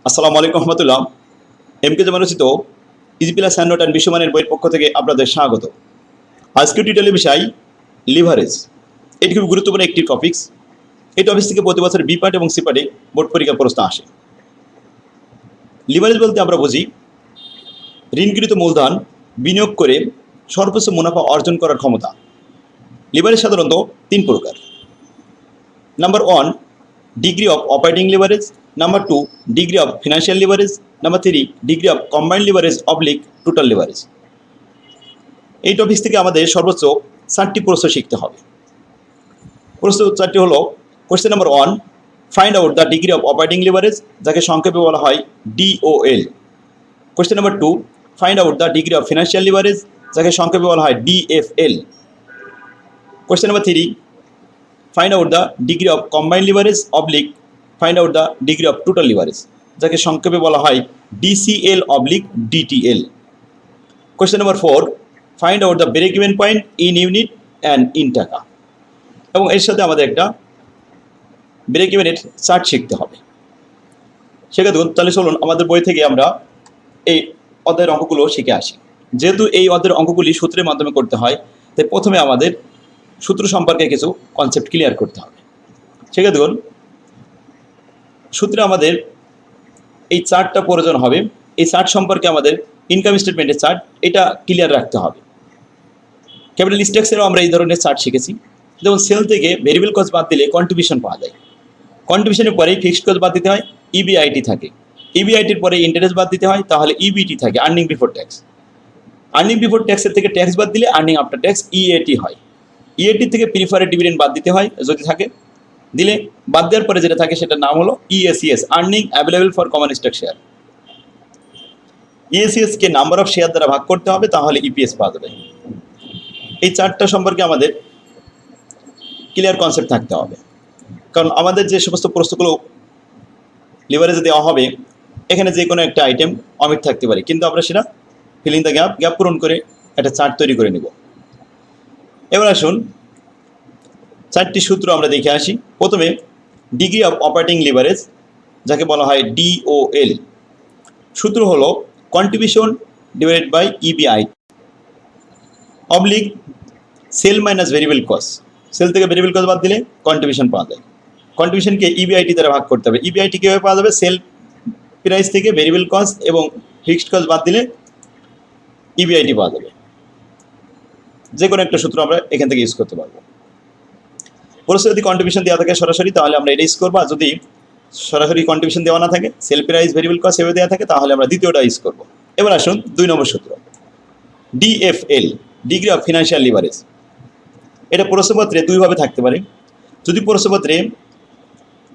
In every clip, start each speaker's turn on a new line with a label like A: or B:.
A: আসসালামু আলাইকুম রহমতুল্লাহ। এমকে জামান রচিত easy plus hand note and বিশ্বমানের বইয়ের পক্ষ থেকে আপনাদের স্বাগত। আজকের টিউটোরিয়ালের বিষয় লিভারেজ। এটি খুব গুরুত্বপূর্ণ একটি টপিক্স। এই টপিক্স থেকে প্রতি বছর বি পার্ট এবং সি পার্টে বোর্ড পরীক্ষার প্রশ্ন আসে। লিভারেজ বলতে আমরা বুঝি ঋণকৃত মূলধন বিনিয়োগ করে সর্বোচ্চ মুনাফা অর্জন করার ক্ষমতা। লিভারেজ সাধারণত তিন প্রকার। Number 1, degree of operating leverage. Number 2, degree of financial leverage. Number 3, degree of combined leverage oblique total leverage. এই টপিক্স থেকে আমাদের সর্বোচ্চ 4টি প্রশ্ন শিখতে হবে। প্রশ্ন 4টি হলো: question number 1, find out the degree of operating leverage, যাকে সংক্ষেপে বলা হয় DOL। Question number 2, find out the degree of financial leverage, যাকে সংক্ষেপে বলা হয় DFL। Question number 3, find out the degree of combined leverage oblique find out the degree of total leverage, যাকে সংক্ষেপে বলা হয় DCL oblique DTL। Question number 4, find out the break even point in unit and in টাকা। এবং এর সাথে আমাদের একটা ব্রেক ইভেনের চার্ট শিখতে হবে। সেক্ষেত্রে তাহলে চলুন আমাদের বই থেকে আমরা এই অধ্যায়ের অঙ্কগুলো শিখে আসি। যেহেতু এই অধ্যায়ের অঙ্কগুলি সূত্রের মাধ্যমে করতে হয়, তাই প্রথমে আমাদের সূত্র সম্পর্কে কিছু কনসেপ্ট ক্লিয়ার করতে হবে। সেক্ষেত্রে দেখুন, সূত্রে আমাদের এই চার্টটা প্রয়োজন হবে। এই চার্ট সম্পর্কে আমাদের ইনকাম স্টেটমেন্টের চার্ট এটা ক্লিয়ার রাখতে হবে। ক্যাপিটাল স্ট্রাকচারেও আমরা এই ধরনের চার্ট শিখেছি। যেমন সেল থেকে ভেরিয়েবল কস্ট বাদ দিলে কন্ট্রিবিউশন পাওয়া যায়। কন্ট্রিবিউশনের পরেই ফিক্সড কস্ট বাদ দিতে হয়, EBIT থাকে। EBITর পরে ইন্টারেস্ট বাদ দিতে হয়, তাহলে EBT থাকে, earning before tax. Earning before ট্যাক্সের থেকে ট্যাক্স বাদ দিলে আর্নিং আফটার ট্যাক্স EAT হয়। EAT থেকে প্রিফারেড ডিভিডেন্ড বাদ দিতে হয় যদি থাকে, দিলে বাদ দেওয়ার পরে যেটা থাকে সেটার নাম হলো EACS, earning available for common stock share. EACS K number of share দ্বারা ভাগ করতে হবে, তাহলে EPS পাওয়া যাবে। এই চার্টটা সম্পর্কে আমাদের ক্লিয়ার কনসেপ্ট থাকতে হবে, কারণ আমাদের যে সমস্ত প্রশ্নগুলো লিভারেজে দেওয়া হবে, এখানে যে কোনো একটা আইটেম অমিট থাকতে পারে, কিন্তু আমরা সেটা ফিলিং দ্য গ্যাপ পূরণ করে একটা চার্ট তৈরি করে নেব। এবার আসুন 4টি সূত্র আমরা দেখে আসি। প্রথমে ডিগ্রি অফ অপারেটিং লিভারেজ, যাকে বলা হয় DOL। সূত্র হলো contribution divided by EBIT oblique sale minus variable cost. Sale থেকে ভেরিয়েবল কস্ট বাদ দিলে কন্ট্রিবিউশন পাওয়া যায়। কন্ট্রিবিউশনকে EBIT দ্বারা ভাগ করতে হবে। EBIT কীভাবে পাওয়া যাবে? সেল প্রাইস থেকে ভেরিয়েবল কস্ট এবং ফিক্সড কস্ট বাদ দিলে EBIT পাওয়া যাবে। যে কোনো একটা সূত্র আমরা এখান থেকে ইউজ করতে পারবো। প্রশ্নে যদি কন্ট্রিবিউশন দেওয়া থাকে সরাসরি, তাহলে আমরা এটা ইউজ করবো। আর যদি সরাসরি কন্ট্রিবিউশন দেওয়া না থাকে, সেল প্রাইস ভেরিয়েবল কস্ট এভাবে দেওয়া থাকে, তাহলে আমরা দ্বিতীয়টা ইউজ করবো। এবার আসুন 2 নম্বর সূত্র, DFL, degree of financial leverage. এটা প্রশ্নপত্রে দুইভাবে থাকতে পারে। যদি প্রশ্নপত্রে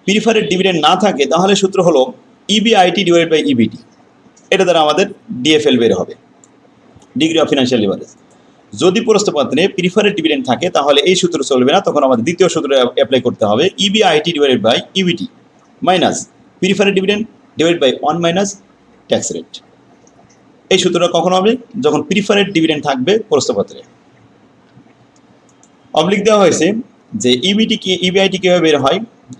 A: প্রিফারেড ডিভিডেন্ড না থাকে, তাহলে সূত্র হলো EBIT ডিভাইডেড বাই EBT। এটা দ্বারা আমাদের DFL বের হবে, ডিগ্রি অফ ফিনান্সিয়াল লিভারেজ। যদি প্রশ্নপত্রে প্রিফারেড ডিভিডেন্ড থাকে, তাহলে এই সূত্র চলবে না, তখন আমাদের দ্বিতীয় সূত্র অ্যাপ্লাই করতে হবে, EBIT divided by EBT minus preferred dividend divided by 1 minus tax rate. এই সূত্রটা কখন হবে? যখন প্রিফারেড ডিভিডেন্ড থাকবে প্রশ্নপত্রে। অবলিক দেওয়া হয়েছে যে EBIT কীভাবে বের হয়।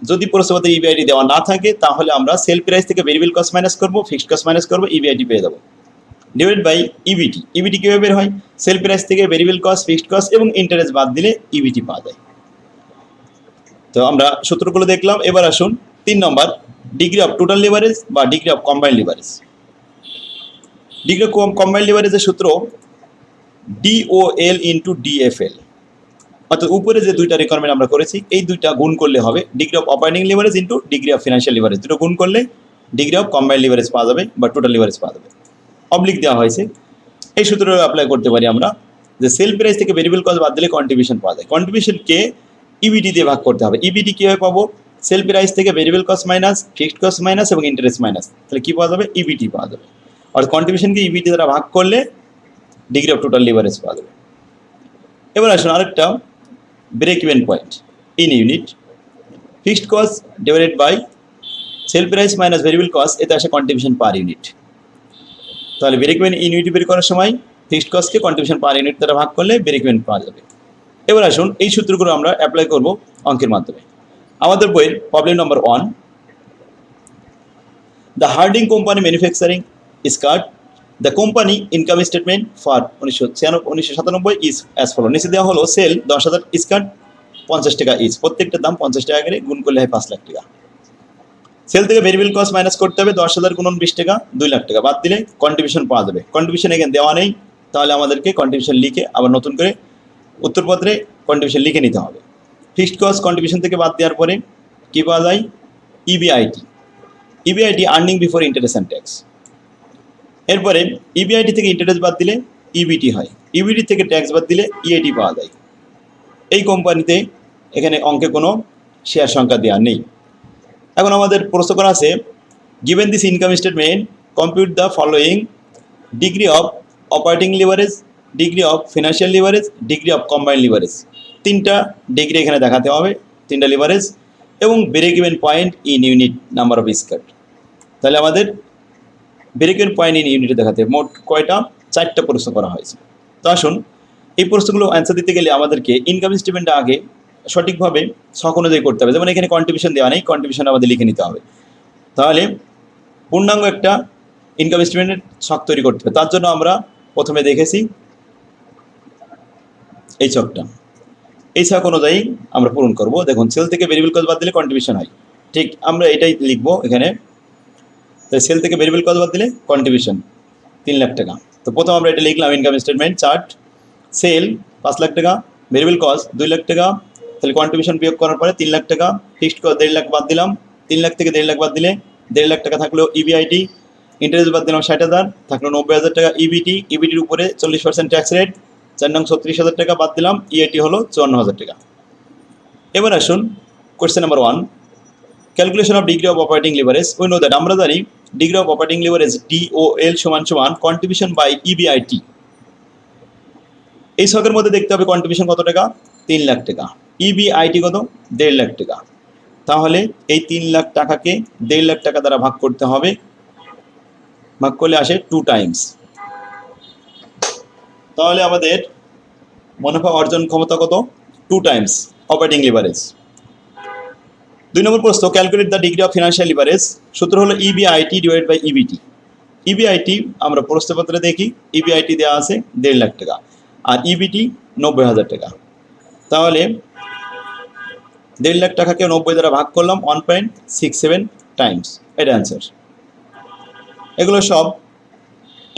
A: যদি প্রশ্নপত্রে EBIT দেওয়া না থাকে, তাহলে আমরা সেল প্রাইস থেকে ভেরিয়েবল কস্ট মাইনাস করবো, ফিক্সড কস্ট মাইনাস করবো, EBIT পেয়ে যাবো। ডিভাইড বাই EBT কীভাবে বের হয়? সেল প্রাইস থেকে ভেরিয়েবল কস্ট, ফিক্সড কস্ট এবং ইন্টারেস্ট বাদ দিলে EBT পাওয়া যায়। তো আমরা সূত্রগুলো দেখলাম। এবার আসুন 3 নম্বর, ডিগ্রি অফ টোটাল লিভারেজ বা degree of combined leverage. Degree of combined লিভারেজের সূত্র DOL ইন্টু DFL। অর্থাৎ উপরে যে দুইটা রিকোয়ারমেন্ট আমরা করেছি, এই দুইটা গুণ করলে হবে degree of operating leverage into degree of financial leverage. দুটো গুণ করলে ডিগ্রি অফ কম্বাইন্ড লিভারেজ পাওয়া যাবে বা টোটাল লিভারেজ পাওয়া যাবে। অবলিক দেওয়া হয়েছে, এই সূত্র অ্যাপ্লাই করতে পারি আমরা, যে সেল প্রাইস থেকে ভেরিয়েবল কস্ট বাদ দিলে কন্ট্রিবিউশন পাওয়া যায়। কন্ট্রিবিউশনকে EBT দিয়ে ভাগ করতে হবে। EBT কীভাবে পাবো? সেল প্রাইস থেকে variable cost minus, fixed cost minus এবং ইন্টারেস্ট মাইনাস, তাহলে কী পাওয়া যাবে? EBT পাওয়া যাবে। আর কন্ট্রিবিউশনকে EBT দ্বারা ভাগ করলে ডিগ্রি অফ টোটাল লিভারেজ পাওয়া যাবে। এবার আসুন আরেকটা, break even point in unit, fixed cost divided by sale price minus variable cost, এতে আসে কন্ট্রিবিউশন পার ইউনিট। তাহলে ব্রেক ইভেন ইন ইউনিট বের করার সময় ফিক্সড কস্টকে কন্ট্রিবিউশন পার ইউনিট দ্বারা ভাগ করলে ব্রেক ইভেন পাওয়া যাবে। এবার আসুন এই সূত্রগুলো আমরা অ্যাপ্লাই করব অঙ্কের মাধ্যমে। আমাদের বইয়ের problem number 1, the herding company manufacturing skirt, the company income statement for 1997 is as follow. নিচে দেওয়া হলো সেল 10,000 স্কার্ট, 50 টাকা ইচ, প্রত্যেকটার দাম 50 টাকা করে, গুণ করলে হয় 5 লাখ টাকা। সেল থেকে ভেরিয়েবল কস্ট মাইনাস করতে হবে, 10,000 গুণন 20 টাকা, 2 লাখ টাকা, বাদ দিলে কন্ট্রিবিউশন পাওয়া যাবে। কন্ট্রিবিউশন এখানে দেওয়া নেই, তাহলে আমাদেরকে কন্ট্রিবিউশন লিখে আবার নতুন করে উত্তরপত্রে কন্ট্রিবিউশন লিখে নিতে হবে। ফিক্সড কস্ট কন্ট্রিবিউশন থেকে বাদ দেওয়ার পরে কী পাওয়া যায়? EBIT. EBIT earning before interest and tax. এরপরে ইবিআইটি থেকে ইন্টারেস্ট বাদ দিলে ইবিটি হয়, ইবিটি থেকে ট্যাক্স বাদ দিলে ইএটি পাওয়া যায়। এই কোম্পানিতে এখানে অঙ্কে কোনো শেয়ার সংখ্যা দেওয়া নেই। এখন আমাদের প্রশ্ন করা আছে, given this income statement compute the following degree of operating leverage, degree of financial leverage, degree of combined leverage. 3টা ডিগ্রি এখানে দেখাতে হবে, 3টা লিভারেজ এবং break even point in unit number of skirt. তাহলে আমাদের ব্রেক ইভেন পয়েন্ট ইন ইউনিটে দেখাতে হবে। মোট কয়টা? 4টা প্রশ্ন করা হয়েছে। তো আসুন, এই প্রশ্নগুলো অ্যান্সার দিতে গেলে আমাদেরকে ইনকাম স্টেটমেন্টটা আগে সঠিকভাবে ছক অনুযায়ী করতে হবে। যেমন এখানে কন্ট্রিবিউশন দেওয়া নেই, কন্ট্রিবিউশন আমাদের লিখে নিতে হবে। তাহলে পূর্ণাঙ্গ একটা ইনকাম স্টেটমেন্টের ছক তৈরি করতে হবে। তার জন্য আমরা প্রথমে দেখেছি এই ছকটা, এই ছক অনুযায়ী আমরা পূরণ করব। দেখুন, সেল থেকে ভেরিয়েবল কস্ট বাদ দিলে কন্ট্রিবিউশন হয়, ঠিক আমরা এটাই লিখবো এখানে। সেল থেকে ভেরিয়েবল কস্ট বাদ দিলে কন্ট্রিবিউশন 3 লাখ টাকা। তো প্রথম আমরা এটা লিখলাম income statement chart, sale 5 lakh টাকা, ভেরিয়েবল কস্ট 2 লাখ টাকা, তাহলে কন্ট্রিবিউশন বিয়োগ করার পরে 3 লাখ টাকা, ফিক্সড কস্ট 1.5 লাখ বাদ দিলাম, 3 লাখ থেকে 1.5 লাখ বাদ দিলে 1.5 লাখ টাকা থাকলো ইবিআইটি, ইন্টারেস্ট বাদ দিলাম 60,000, থাকলো 90,000 টাকা ইবিটি, ইবিটির উপরে 40% ট্যাক্স রেট, 4 নং 36,000 টাকা বাদ দিলাম, ইএটি হলো 54,000 টাকা। এবার আসুন question number 1, calculation of degree of operating leverage. We know that, আমরা জানি ডিগ্রি অফ অপারেটিং লিভারেজ ডিওএল সমান সমান কন্ট্রিবিউশন বাই ইবিআইটি। এই ছকের মধ্যে দেখতে হবে কন্ট্রিবিউশন কত টাকা? 3 লাখ টাকা, ইবিআইটি কত? 1.5 লাখ টাকা। তাহলে এই 3 লাখ টাকাকে 1.5 লাখ টাকা দ্বারা ভাগ করতে হবে, ভাগ করলে আসে 2 টাইমস। তাহলে আমাদের মুনাফা অর্জন ক্ষমতা কত? 2 টাইমস অপারেটিং লিভারেজ। 2 নম্বর প্রশ্ন, calculate the degree of financial leverage. সূত্র হলো EBIT divide by EBT. EBIT আমরা প্রশ্নপত্রে দেখি, ইবিআইটি দেওয়া আছে 1.5 লাখ টাকা আর ইবিটি 90,000 টাকা। তাহলে 1.5 লাখ টাকাকে 90 দ্বারা ভাগ করলাম, 1.67 টাইমস, এটা অ্যান্সার। এগুলো সব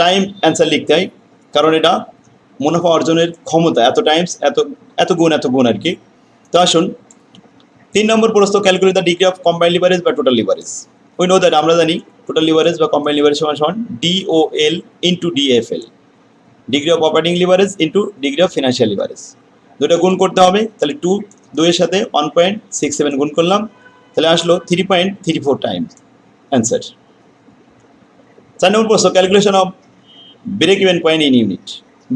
A: টাইম অ্যান্সার লিখতে হয়, কারণ এটা মুনাফা অর্জনের ক্ষমতা, এত টাইমস, এত গুণ আর কি। তো আসুন 3 নম্বর প্রশ্ন, calculate the degree of combined leverage বা total leverage. We know that, আমরা জানি টোটাল লিভারেজ বা কম্বাইন্ড লিভারেজ সমান সমান DOL into DFL, degree of operating leverage into degree of financial leverage. দুটো গুণ করতে হবে, তাহলে 2 এর সাথে 1.67 গুণ করলাম, তাহলে আসলো 3.34 টাইমস, অ্যান্সার। 4 নম্বর প্রশ্ন, calculation of break even point in unit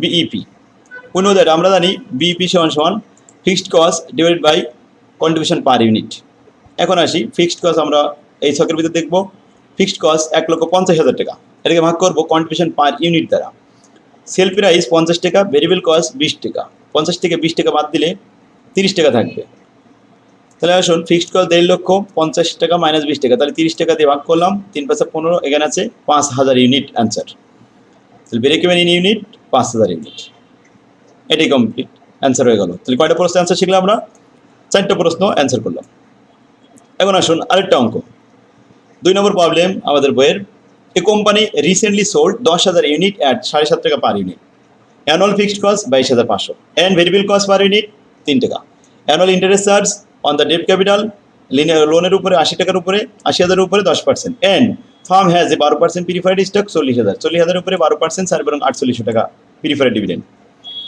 A: BEP. We know that, আমরা জানি বিইপি সমান সমান fixed cost divide by contribution per unit. এখন আসি ফিক্সড কস্ট, আমরা এই ছকের ভিতরে দেখব ফিক্সড কস্ট 1,50,000 টাকা, এটাকে ভাগ করবো কন্ট্রিবিউশন পার ইউনিট দ্বারা। সেল প্রাইস 50 টাকা, ভেরিয়েবল কস্ট 20 টাকা, 50 থেকে 20 টাকা বাদ দিলে 30 টাকা থাকবে। তাহলে আসুন ফিক্সড কস্ট 1.5 লক্ষ, 50 টাকা মাইনাস 20 টাকা, তাহলে 30 টাকা দিয়ে ভাগ করলাম, 3 5 15, এখানে আছে 5,000 ইউনিট, অ্যান্সার। তাহলে break even in unit 5,000 unit, এটাই কমপ্লিট, অ্যান্সার হয়ে গেল। তাহলে কয়টা প্রশ্ন অ্যান্সার শিখলাম আমরা? 4টা প্রশ্ন অ্যান্সার করলাম। এখন আসুন আরেকটা অঙ্ক, 2 নম্বর প্রবলেম আমাদের বইয়ের। A company recently sold 10,000 unit at 7.5 টাকা per unit. Annual fixed cost 22,500 and variable cost per unit 3 টাকা। Annual interest charge on the debt capital, লোনের উপরে 80 টাকার উপরে 80,000 উপরে 10%, and firm has a 12% preferred stock 40,000 উপরে 12% স্যার এবং 4800 টাকা preferred dividend.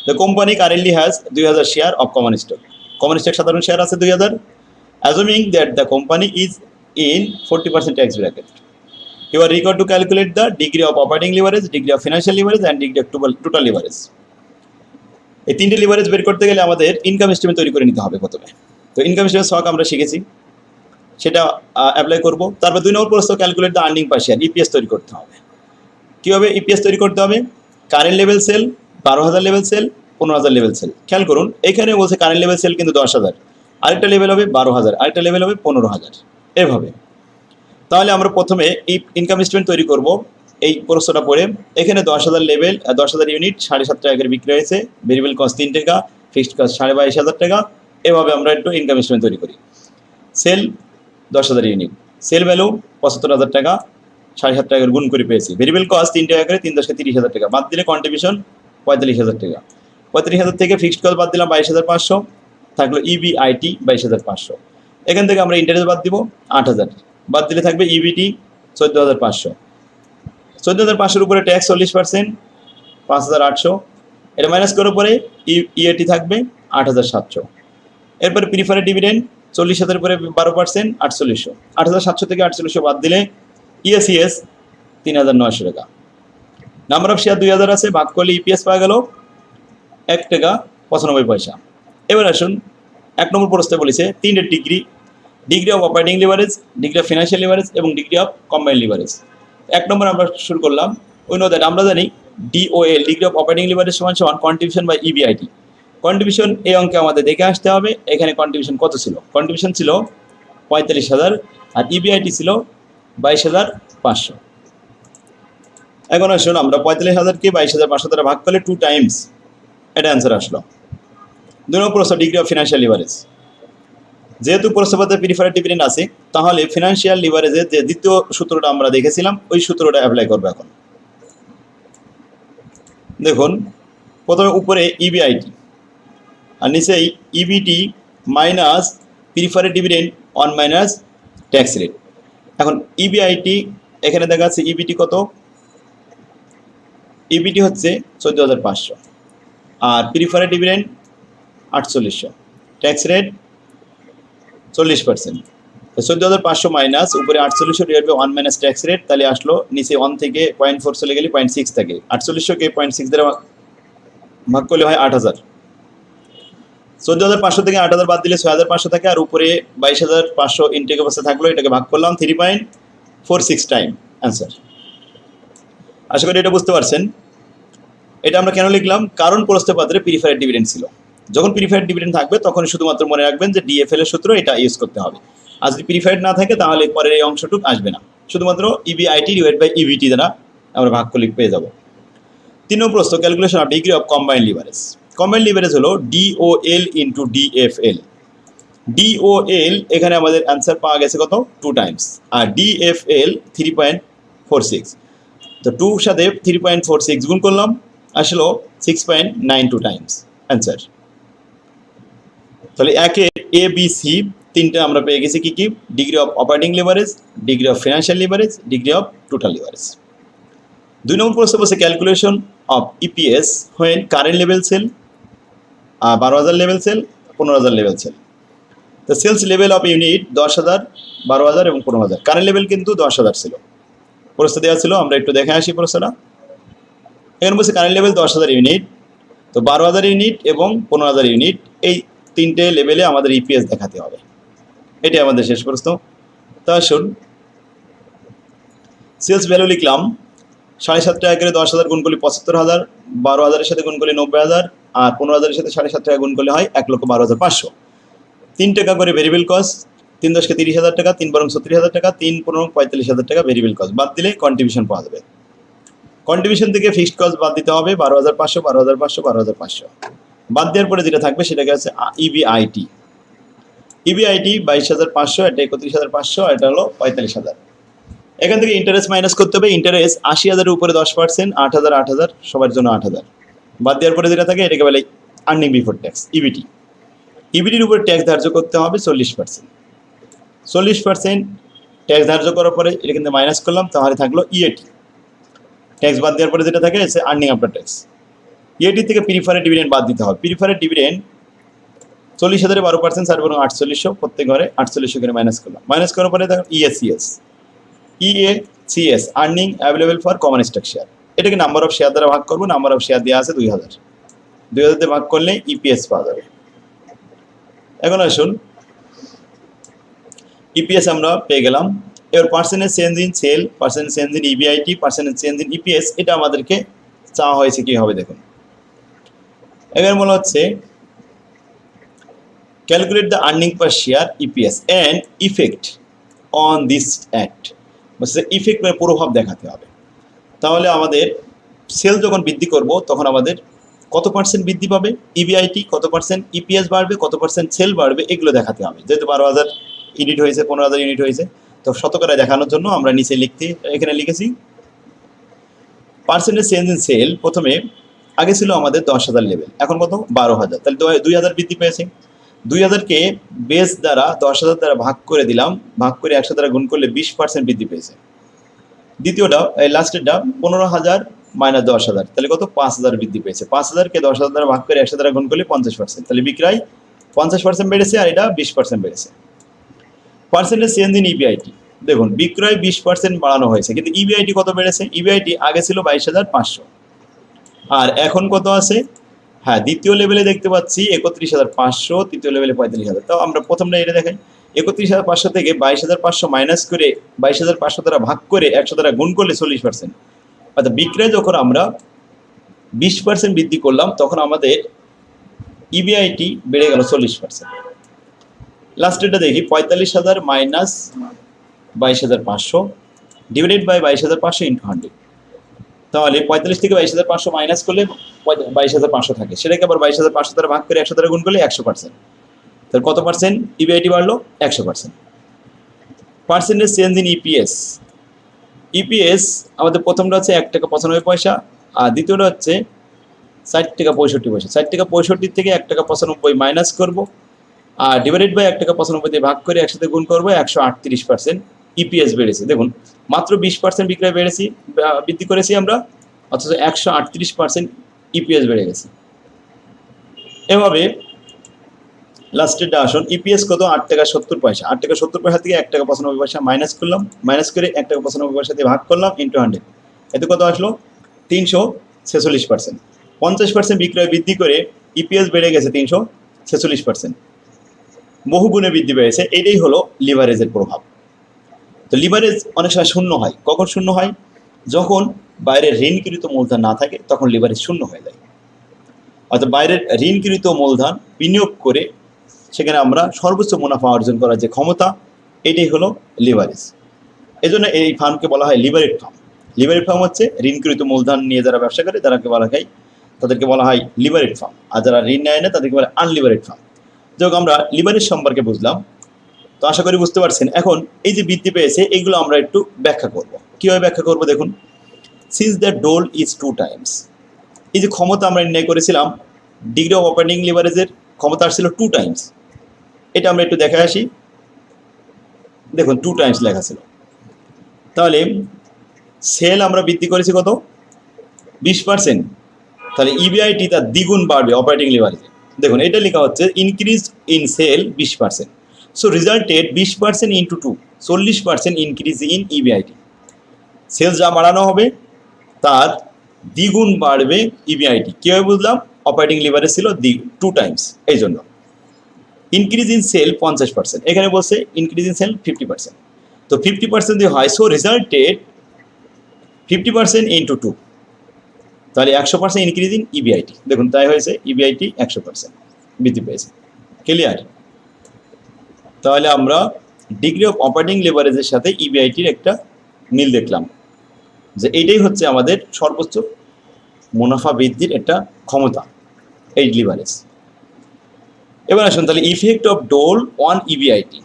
A: The company currently has 2,000 share of common stock. Common stock সাধারণ শেয়ার আছে 2,000, অ্যাজুমিং that the company is in 40% tax bracket. You are required to calculate the degree of operating leverage, degree of financial leverage and degree of total leverage. এই 3টে leverage বের করতে গেলে আমাদের income statement তৈরি করে নিতে হবে প্রথমে। তো ইনকাম স্টেটমেন্ট ছক আমরা শিখেছি, সেটা অ্যাপ্লাই করব। তারপর 2 নম্বর প্রশ্ন, calculate the earning per share, EPS তৈরি করতে হবে। কীভাবে ইপিএস তৈরি করতে হবে? Current level sell 12,000 level sell, 15,000 level sell. খেয়াল করুন, এখানে বলছে কারেন্ট লেভেল সেল কিন্তু 10,000, আরেকটা লেভেল হবে 12,000, আরেকটা লেভেল হবে 15,000, এভাবে। তাহলে আমরা প্রথমে এই ইনকাম স্টেটমেন্ট তৈরি করব। এই প্রশ্নটা পড়ে এখানে 10,000 লেভেল, 10,000 ইউনিট 7.5 টাকা করে বিক্রি হয়েছে, ভেরিয়েবল কস্ট 3 টাকা, ফিক্সড কস্ট 22,500 টাকা। এভাবে আমরা একটু ইনকাম স্টেটমেন্ট তৈরি করি। সেল 10,000 ইউনিট, সেল ভ্যালু 75,000 টাকা, 7.5 টাকা গুণ করে পেয়েছি। ভেরিয়েবল কস্ট 3 টাকা করে, 3 10 30,000 টাকা। বাদ দিলে কন্ট্রিবিউশন 45,000 টাকা। 35,000 থেকে ফিক্সড কস্ট বাদ দিলাম 22,500, থাকলো ইবিআইটি 22,500। এখান থেকে আমরা ইন্টারেস্ট বাদ দিব 8,000, বাদ দিলে থাকবে ইবিটি 14,500। 14,500 উপরে ট্যাক্স 40%, 5,800। এটা মাইনাস করার পরে ইএটি থাকবে 8,700। এরপরে প্রিফারেড ডিভিডেন্ড 40,000 উপরে 12%, 8,400। 8,700 থেকে 8,400 বাদ দিলে ইএসিএস 3,900 টাকা। নাম্বার অফ শেয়ার 2,000 আছে, ভাগ করলে ইপিএস পাওয়া গেল 1 টাকা 95 পয়সা। এবার আসুন 1 নম্বর প্রশ্নে বলেছে 3টে degree, degree of operating leverage, degree of financial leverage এবং ডিগ্রি অফ কম্বাইন্ড লিভারেজ। 1 নম্বর আমরা শুরু করলাম। উই নো দ্যাট, আমরা জানি ডিওএল, ডিগ্রি অফ অপারেটিং লিভারেজ সমান সমান কন্ট্রিবিউশন বাই ইবিআইটি। কন্ট্রিবিউশন এই অঙ্কে আমাদের দেখে আসতে হবে। এখানে কন্ট্রিবিউশন কত ছিল? কন্ট্রিবিউশন ছিল 45,000 আর ইবিআইটি ছিল 22,500। এখন আসুন আমরা 45,000কে 22,500 দ্বারা ভাগ করলে 2 টাইমস, এটা অ্যান্সার আসলো। 2 নম্বর প্রশ্ন ডিগ্রি অফ ফিনান্সিয়াল লিভারেজ। যেহেতু প্রশ্নপত্রে প্রিফারেড ডিভিডেন্ড আছে, তাহলে ফিনান্সিয়াল লিভারেজের যে দ্বিতীয় সূত্রটা আমরা দেখেছিলাম ওই সূত্রটা অ্যাপ্লাই করবো। এখন দেখুন, প্রথমে উপরে ইবিআইটি আর নিচেই EBT minus preferred dividend on minus tax rate. এখন ইবিআইটি এখানে দেখা যাচ্ছে ইবিটি কত? ইবিটি হচ্ছে 14,500 আর preferred dividend 4800, tax rate 40%। 14,500 minus উপরে 4800 divide by 1 minus tax rate, তাহলে আসলো নিচে 1 থেকে 0.4 চলে গেলে 0.6 থাকে। 4800কে 0.6 দ্বারা ভাগ করলে হয় 8,000। 14,500 থেকে 8,000 বাদ দিলে 6,500 থাকে, আর উপরে 22,500 ইনটেক অবস্থা থাকলো। এটাকে ভাগ করলাম 3.46 টাইম, অ্যান্সার। আশা করি এটা বুঝতে পারছেন। এটা আমরা কেন লিখলাম? কারণ প্রশ্নপত্রে প্রিফারেড ডিভিডেন্ড ছিল। যখন প্রিফারেড ডিভিডেন্ড থাকবে তখন শুধুমাত্র মনে রাখবেন যে ডিএফএল এর সূত্র এটা ইউজ করতে হবে। আর যদি প্রিফারেড না থাকে তাহলে পরের এই অংশটুকু আসবে না, শুধুমাত্র ইবিআইটি ডিভাইড বাই ইবিটি দ্বারা আমরা ভাগ করলে পেয়ে যাব। 3 নম্বর প্রশ্ন calculation of degree of combined leverage. Combined leverage হলো ডিওএল ইন্টু ডিএফএল। ডিওএল এখানে আমাদের অ্যান্সার পাওয়া গেছে কত? 2 টাইমস, আর ডিএফএল 3.46। তো 2 সাথে 3.46 গুণ করলাম, আসলো 6.92 টাইমস, অ্যান্সার। তাহলে একে এ বি সি 3টে আমরা পেয়ে গেছি কি কি? Degree of operating leverage, degree of financial leverage, degree of total leverage. 2 নম্বর প্রশ্ন বলছে calculation of EPS when current level sell, 12,000 level sell, 15,000 level sell. তো সেলস লেভেল অফ ইউনিট 10,000, 12,000 এবং 15,000। কারেন্ট লেভেল কিন্তু 10,000 ছিল। প্রশ্ন দেওয়া ছিল, আমরা একটু দেখে আসি প্রশ্নটা। এখানে বলছে কারেন্ট লেভেল 10,000 ইউনিট, তো 12,000 ইউনিট এবং 15,000 ইউনিট, এই 3টে লেভেলে আমাদের ইপিএস দেখাতে হবে। এটাই আমাদের শেষ প্রশ্ন। তা আসুন সেলস ভ্যালু লিখলাম 7.5 টাকা করে 10,000 গুণ করলে 75,000, 12,000-এর সাথে গুণ করলে 90,000, আর 15,000-এর সাথে 7.5 টাকা গুণ করলে হয় 1,12,500। 3 টাকা করে ভেরিয়েবল কস্ট, 3 10 30,000 টাকা, 3 12 70,000 টাকা, 3 15 45,000 টাকা ভেরিয়েবল কস্ট। বাদ দিলে কন্ট্রিবিউশন পাওয়া যাবে। কন্ট্রিবিউশন থেকে ফিক্সড কস্ট বাদ দিতে হবে 12,500, 12,500, 12,500। বাদ দেওয়ার পরে যেটা থাকবে সেটাকে হচ্ছে ইবিআইটি। ইবিআইটি 22,500, এটা 31,500, এটা হলো 45,000। এখান থেকে ইন্টারেস্ট মাইনাস করতে হবে। ইন্টারেস্ট 80,000-এর উপরে 10%, 8,000, 8,000, সবার জন্য 8,000। বাদ দেওয়ার পরে যেটা থাকে এটাকে বলে আর্নিং বিফোর ট্যাক্স, ইবিটি। ইবিটির উপরে ট্যাক্স ধার্য করতে হবে 40%। 40% ট্যাক্স ধার্য করার পরে এটা কিন্তু মাইনাস করলাম, তাহলে থাকলো ইএটি। ট্যাক্স বাদ দেওয়ার পরে যেটা থাকে হচ্ছে আর্নিং আফটার ট্যাক্স। ইএটি থেকে প্রিফারেড ডিভিডেন্ড বাদ দিতে হবে। প্রিফারেড ডিভিডেন্ড 40,000-এ 12%, 4 এবং 4800, প্রত্যেক ঘরে 4800 করে মাইনাস করলাম। মাইনাস করার পরে দেখো ইএসিএস, ইএসিএস earning available for common stock share. এটাকে নাম্বার অফ শেয়ার দ্বারা ভাগ করবো। নাম্বার অফ শেয়ার দেওয়া আছে 2,000, 2,000 দিয়ে ভাগ করলে ইপিএস পাওয়া যাবে। এখন আসুন ইপিএস আমরা পেয়ে গেলাম। এবার percentage change in sale, percentage change in EBIT, percentage change in EPS, এটা আমাদেরকে চাওয়া হয়েছে কি হবে দেখুন। এবার বলা হচ্ছে calculate the earning per share EPS and effect on this act. Effect বা প্রভাব দেখাতে হবে। তাহলে আমাদের সেল যখন বৃদ্ধি করব তখন আমাদের কত পার্সেন্ট বৃদ্ধি পাবে, ইবিআইটি কত পার্সেন্ট, ইপিএস বাড়বে, কত পার্সেন্ট সেল বাড়বে, এগুলো দেখাতে হবে। যেহেতু 12,000 ইউনিট হয়েছে, 15,000 ইউনিট হয়েছে, তো শতকরা দেখানোর জন্য আমরা নিচে এখানে লিখেছি পার্সেন্টেজ চেঞ্জ ইন সেল। প্রথমে আগে ছিল আমাদের 10,000 লেভেল, এখন কত 12,000, তাহলে 2,000 বৃদ্ধি পেয়েছে। 2,000কে বেস দ্বারা 10,000 দ্বারা ভাগ করে দিলাম, ভাগ করে 100 দ্বারা গুণ করলে 20% বৃদ্ধি পেয়েছে। দ্বিতীয়টা এই লাস্টেরটা 15,000 মাইনাস 10,000, তাহলে কত 5,000 বৃদ্ধি পেয়েছে। 5,000কে 10,000 দ্বারা ভাগ করে 100 দ্বারা গুণ করলে 50%, তাহলে বিক্রয় 50% বেড়েছে আর এটা 20% বেড়েছে। পার্সেন্টেজ চেঞ্জ ইন ইবিআইটি, দেখুন বিক্রয় 20% বাড়ানো হয়েছে, কিন্তু ইবিআইটি কত বেড়েছে, ইবিআইটি আগে ছিল 22,500 আর এখন কত আছে, হ্যাঁ দ্বিতীয় লেভেলে দেখতে পাচ্ছি 31,500, তৃতীয় লেভেলে 45,000। তাও আমরা প্রথমটা এটা দেখাই, 31,500 থেকে 22,500 মাইনাস করে 22,500 দ্বারা ভাগ করে 100 দ্বারা গুণ করলে 40%। অর্থাৎ বিক্রয় যখন আমরা 20% বৃদ্ধি করলাম তখন আমাদের ইবিআইটি বেড়ে গেল 40%। লাস্টেরটা দেখি 45,000 মাইনাস 22,500 ডিভাইডেড বাই 22,500 ইন্টু 100। তাহলে 45 থেকে 22,500 মাইনাস করলে 22,500 থাকে, সেটাকে আবার 22,500 দ্বারা ভাগ করে 100 দ্বারা গুণ করলে 100%। তাহলে কত পার্সেন্ট ইবিআইটি বাড়লো, 100%। Percentage change in EPS, EPS আমাদের প্রথমটা হচ্ছে 1 টাকা 95 পয়সা আর দ্বিতীয়টা হচ্ছে 60 টাকা 65 পয়সা। 60 টাকা 65 থেকে 1 টাকা 95 মাইনাস করবো আর ডিভাইডেড বাই 1 টাকা 95 দিয়ে ভাগ করে একসাথে গুণ করবো, 138% ইপিএস বেড়েছে। দেখুন মাত্র 20% বিক্রয় বৃদ্ধি করেছি আমরা, অথচ 138% ইপিএস বেড়ে গেছে। এভাবে লাস্টেরটা আসুন, ইপিএস কত 8 টাকা 70 পয়সা, 8 টাকা 70 পয়সা থেকে 1 টাকা 95 পয়সা মাইনাস করলাম, মাইনাস করে 1 টাকা 95 পয়সা দিয়ে ভাগ করলাম ইন্টু 100, এতে কত আসলো 346%। 50% বিক্রয় বৃদ্ধি করে ইপিএস বেড়ে গেছে 346%, বহু গুণে বৃদ্ধি পেয়েছে। এটাই হলো লিভারেজের প্রভাব। তো লিভারেজ অনেক সময় শূন্য হয়, কখন শূন্য হয়, যখন বাইরের ঋণকৃত মূলধন না থাকে তখন লিভারেজ শূন্য হয়ে যায়। অর্থাৎ বাইরের ঋণকৃত মূলধন বিনিয়োগ করে সেখানে আমরা সর্বোচ্চ মুনাফা অর্জন করার যে ক্ষমতা, এটাই হলো লিভারেজ। এজন্য এই ফার্মকে বলা হয় লিভারেজ ফার্ম। লিভারেজ ফার্ম হচ্ছে ঋণকৃত মূলধন নিয়ে যারা ব্যবসা করে তাদেরকে বলা হয় লিভারেজ ফার্ম, আর যারা ঋণ নেয় না তাদেরকে বলে আনলিভারেজ ফার্ম। যখন আমরা লিভারেজ সম্পর্কে বুঝলাম, তো আশা করি বুঝতে পারছেন। এখন এই যে বৃদ্ধি পেয়েছে এইগুলো আমরা একটু ব্যাখ্যা করব। কীভাবে ব্যাখ্যা করব দেখুন, since the DOL is 2 Times, এই যে ক্ষমতা আমরা নির্ণয় করেছিলাম ডিগ্রি অফ অপারেটিং লিভারেজের ক্ষমতা আসছিল 2 টাইমস, এটা আমরা একটু দেখে আসি। দেখুন 2 টাইমস লেখা ছিল, তাহলে সেল আমরা বৃদ্ধি করেছি কত 20%, তাহলে ইবিআইটি তার দ্বিগুণ বাড়বে অপারেটিং লিভারেজে। দেখুন এটা লেখা হচ্ছে increase in sale 20%, so resulted 20% into 2, 40% increase in EBIT. Sales যা বাড়ানো হবে তার দ্বিগুণ বাড়বে ইবিআইটি। কীভাবে বুঝলাম, অপারেটিং লিভারেজ ছিল 2 টাইমস, এই জন্য। ইনক্রিজ ইন সেল 50%, এখানে বলছে ইনক্রিজ ইন সেল 50%, তো 50% দিয়ে হয়, সো রিজাল্টেড 50% ইন্টু 2, তাহলে 100% ইনক্রিজ ইন ইবিআইটি। দেখুন তাই হয়েছে, ইবিআইটি 100% বৃদ্ধি পেয়েছে। ক্লিয়ার? তাহলে আমরা ডিগ্রি অফ অপারেটিং লিভারেজের সাথে ইবিআইটির একটা মিল দেখলাম, যে এইটাই হচ্ছে আমাদের সর্বোচ্চ মুনাফা বৃদ্ধির একটা ক্ষমতা, এই লিভারেজ। এবার আসুন তাহলে effect of DOL on EBIT,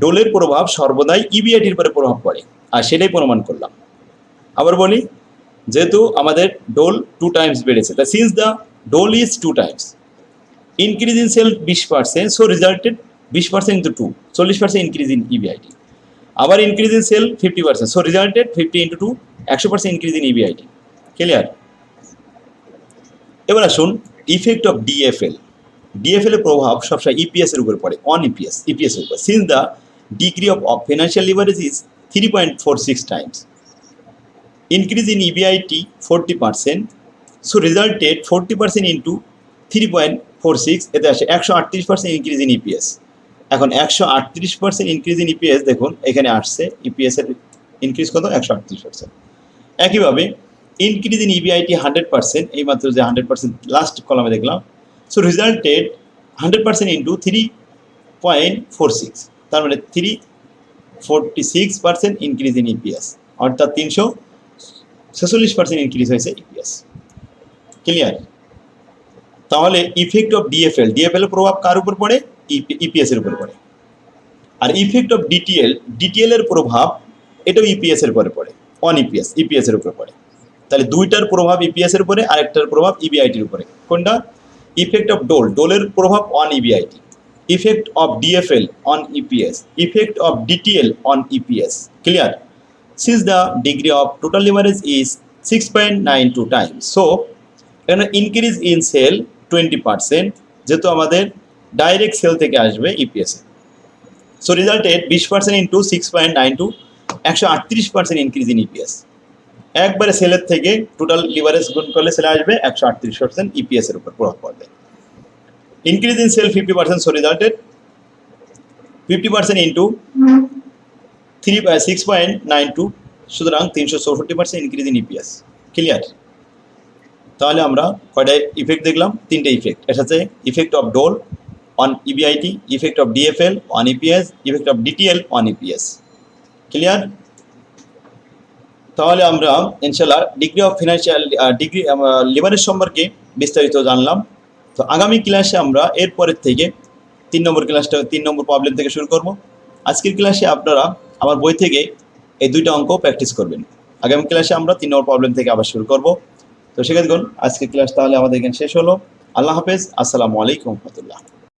A: ডোলের প্রভাব সর্বদাই ইবিআইটির উপরে প্রভাব পড়ে, আর সেটাই প্রমাণ করলাম। আবার বলি, যেহেতু আমাদের ডোল 2 টাইমস বেড়েছে, তা since the DOL is 2 times, increase in sale 20%, so resulted 20% into 2, 40% increase in EBIT. আবার increase in sale 50%, so resulted 50 into 2, 100% increase in EBIT. Clear? এবার আসুন ইফেক্ট অফ ডিএফএল, ডিএফএল এর প্রভাব সবসময় ইপিএস এর উপর পড়ে, অন ইপিএস এর উপর। Since the degree of financial leverage is 3.46 Times, increase in EBIT 40%, so resulted 40% into 3.46, এতে আসে 138% ইনক্রিজ ইন ইপিএস। এখন 138% ইনক্রিজ ইন ইপিএস, দেখুন এখানে আসছে ইপিএস এর ইনক্রিজ কত 138%। একইভাবে ইনক্রিজ ইন ইবিআইটি 100%, এইমাত্র যে 100% লাস্ট কলামে দেখলাম, সো রিজাল্টেড 100% ইন্টু 3.46, তার মানে 46% ইনক্রিজ ইন ইপিএস, অর্থাৎ 346% ইনক্রিজ হয়েছে ইপিএস। ক্লিয়ার? তাহলে ইফেক্ট অফ ডিএফএল, ডিএফএল এর প্রভাব কার উপর পড়ে? ইপিএস এর উপর পড়ে। আর ইফেক্ট অফ ডিটিএল, ডিটিএল এর প্রভাব এটাও ইপিএস এর উপরে পড়ে, অন ইপিএস, ইপিএস এর উপরে পড়ে। তাহলে দুইটার প্রভাব ইপিএস এর উপরে, আরেকটার প্রভাব ইবিআইটির উপরে। কোনটা? ইফেক্ট অফ ডোল, ডোলের প্রভাব on EBIT, effect of DFL on EPS, effect of DTL on EPS. Clear? Since the degree of total leverage is 6.92 times, so এখানে ইনক্রিজ ইন সেল 20%, যেহেতু আমাদের ডাইরেক্ট সেল থেকে আসবে ইপিএস এ। So resulted 20% into 6.92, 138% increase in EPS. একবারে সেলের থেকে total leverage গুণ করলে সেলে আসবে 138% ইপিএস এর উপর প্রভাব পড়বে। Increase in sale 50%, so resulted 50% into 6.92, সুতরাং 364% ইনক্রিজ ইন ইপিএস। ক্লিয়ার? তাহলে আমরা কয়টা ইফেক্ট দেখলাম? তিনটে ইফেক্ট। এটা হচ্ছে effect of DOL on EBIT, effect of DFL on EPS, effect of DTL on EPS. Clear? তাহলে আমরা ইনশাল্লাহ degree of financial degree leverage সম্পর্কে বিস্তারিত জানলাম। তো আগামী ক্লাসে আমরা এরপরের থেকে 3 নম্বর ক্লাসটা 3 নম্বর প্রবলেম থেকে শুরু করব। আজকের ক্লাসে আপনারা আমার বই থেকে এই দুইটা অঙ্ক প্র্যাকটিস করবেন। আগামী ক্লাসে আমরা 3 নম্বর প্রবলেম থেকে আবার শুরু করব। তো সেক্ষেত্রে আজকের ক্লাস তাহলে আমাদের এখানে শেষ হলো। আল্লাহ হাফেজ, আসসালামু আলাইকুম রহমতুল্লাহ।